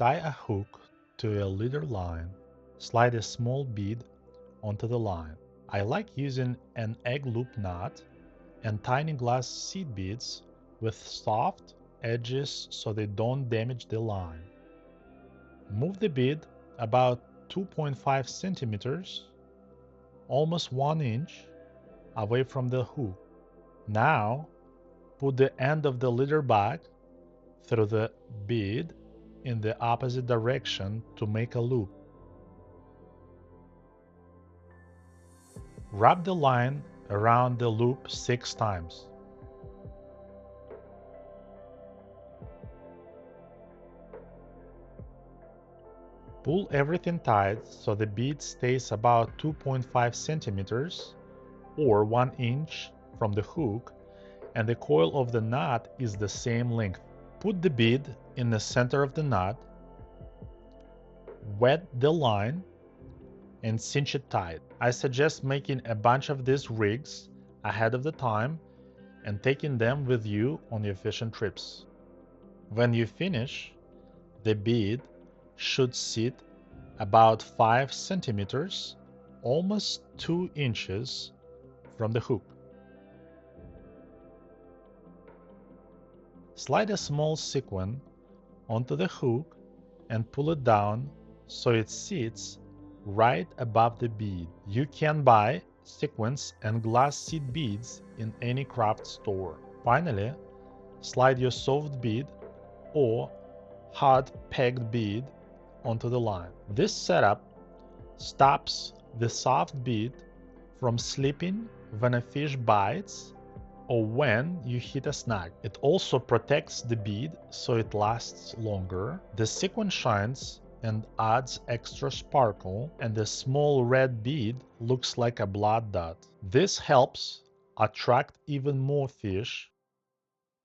Tie a hook to a leader line. Slide a small bead onto the line. I like using an egg loop knot and tiny glass seed beads with soft edges so they don't damage the line. Move the bead about 2.5 centimeters, almost 1 inch, away from the hook. Now, put the end of the leader back through the bead in the opposite direction to make a loop. Wrap the line around the loop 6 times. Pull everything tight so the bead stays about 2.5 centimeters or 1 inch from the hook and the coil of the knot is the same length. Put the bead in the center of the knot, wet the line, and cinch it tight. I suggest making a bunch of these rigs ahead of the time and taking them with you on your fishing trips. When you finish, the bead should sit about 5 centimeters, almost 2 inches from the hook. Slide a small sequin onto the hook and pull it down so it sits right above the bead. You can buy sequins and glass seed beads in any craft store. Finally, slide your soft bead or hard pegged bead onto the line. This setup stops the soft bead from slipping when a fish bites or when you hit a snag. It also protects the bead so it lasts longer. The sequin shines and adds extra sparkle, and the small red bead looks like a blood dot. This helps attract even more fish